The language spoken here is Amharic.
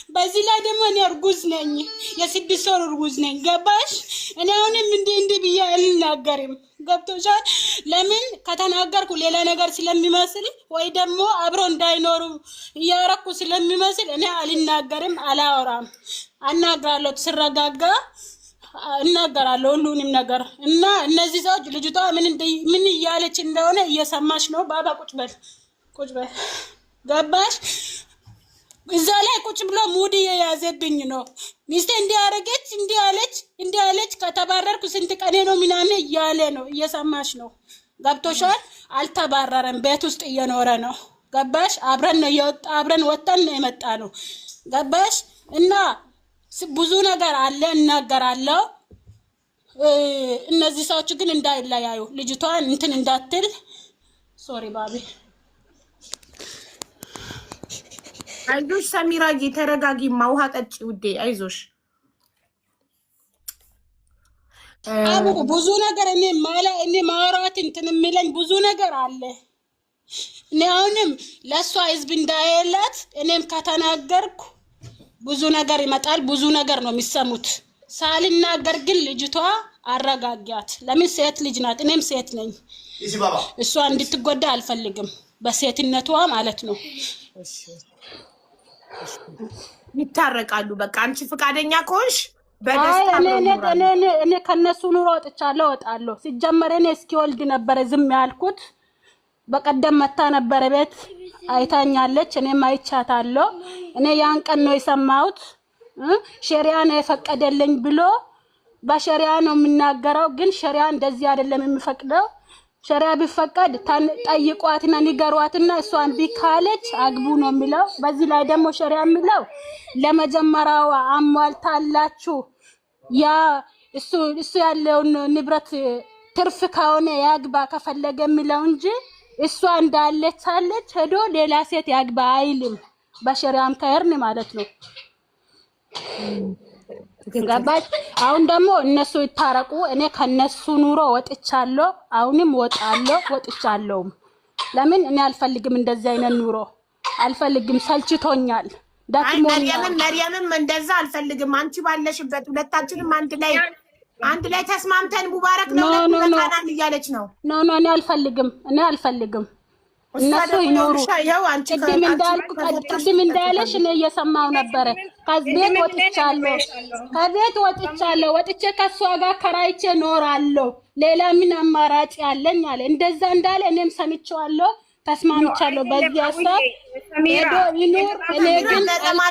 በዚህ ላይ ደግሞ እኔ እርጉዝ ነኝ፣ የ6 ወር እርጉዝ ነኝ። ገባሽ? እኔ አሁንም እንዲህ ብዬ አልናገርም። ገብቶሻል? ለምን ከተናገርኩ ሌላ ነገር ስለሚመስል ወይ ደግሞ አብሮ እንዳይኖሩ እያረኩ ስለሚመስል እኔ አልናገርም፣ አላወራም። አናግራለሁ ስረጋጋ እናገራለሁ ሁሉንም ነገር። እና እነዚህ ሰዎች ልጅቷ ምን እያለች እንደሆነ እየሰማሽ ነው። ባባ ቁጭ በል ገባሽ? እዛ ላይ ቁጭ ብሎ ሙድ የያዘብኝ ነው። ሚስቴ እንዲህ አለች ከተባረርኩ ስንት ቀኔ ነው ምናምን እያለ ነው። እየሰማሽ ነው። ገብቶሻል? አልተባረረም፣ ቤት ውስጥ እየኖረ ነው። ገባሽ? አብረን ወጥተን ነው የመጣ ነው። ገባሽ? እና ብዙ ነገር አለ እናገራለሁ። እነዚህ ሰዎች ግን እንዳይለያዩ ልጅቷን እንትን እንዳትል። ሶሪ ባቢ። አይዞሽ ሰሚራዬ ተረጋጊ፣ ውሃ ጠጪ ውዴ፣ አይዞሽ። አቡ ብዙ ነገር እኔ ማውራት እንትን የሚለኝ ብዙ ነገር አለ። እኔ አሁንም ለእሷ ህዝብ እንዳይላት እኔም ከተናገርኩ ብዙ ነገር ይመጣል። ብዙ ነገር ነው የሚሰሙት። ሳልናገር ግን ልጅቷ አረጋጋት። ለምን ሴት ልጅ ናት፣ እኔም ሴት ነኝ። እሷ እንድትጎዳ አልፈልግም፣ በሴትነቷ ማለት ነው። ይታረቃሉ። በቃ አንቺ ፈቃደኛ ከሆንሽ በደስታ እኔ ከነሱ ኑሮ እወጣለሁ። ሲጀመር እኔ እስኪወልድ ነበረ ዝም ያልኩት። በቀደም መታ ነበረ ቤት አይታኛለች፣ እኔም አይቻታለሁ። እኔ ያን ቀን ነው የሰማሁት። ሸሪያ ነው የፈቀደልኝ ብሎ በሸሪያ ነው የምናገረው። ግን ሸሪያ እንደዚህ አይደለም የሚፈቅደው። ሸሪያ ቢፈቀድ ጠይቋትና ንገሯትና እሷን ቢካለች አግቡ ነው የሚለው። በዚህ ላይ ደግሞ ሸሪያ የሚለው ለመጀመሪያው አሟልታላችሁ ያ እሱ ያለውን ንብረት ትርፍ ከሆነ ያግባ ከፈለገ የሚለው እንጂ እሷ እንዳለች ሄዶ ሌላ ሴት ያግባ አይልም። በሸሪዓም ከሄርን ማለት ነው። ገባች? አሁን ደግሞ እነሱ ይታረቁ። እኔ ከነሱ ኑሮ ወጥቻለሁ። አሁንም ወጥቻለሁ። ለምን እኔ አልፈልግም፣ እንደዚህ አይነት ኑሮ አልፈልግም። ሰልችቶኛል፣ ደክሞኛል። መርየምም እንደዛ አልፈልግም። አንቺ ባለሽበት ሁለታችንም አንድ ላይ ተስማምተን ሙባረክ ነው ለካናን እያለች ነው። ኖ እኔ አልፈልግም። እነሱ ይኖሩ። ቅድም እንዳለሽ እኔ እየሰማው ነበረ። ከቤት ወጥቻለሁ። ወጥቼ ከሷ ጋር ከራይቼ ኖራለሁ። ሌላ ምን አማራጭ ያለኝ አለ። እንደዛ እንዳለ እኔም ሰምቼዋለሁ፣ ተስማምቻለሁ። በዚህ ሀሳብ ሄዶ ይኖር። እኔ ግን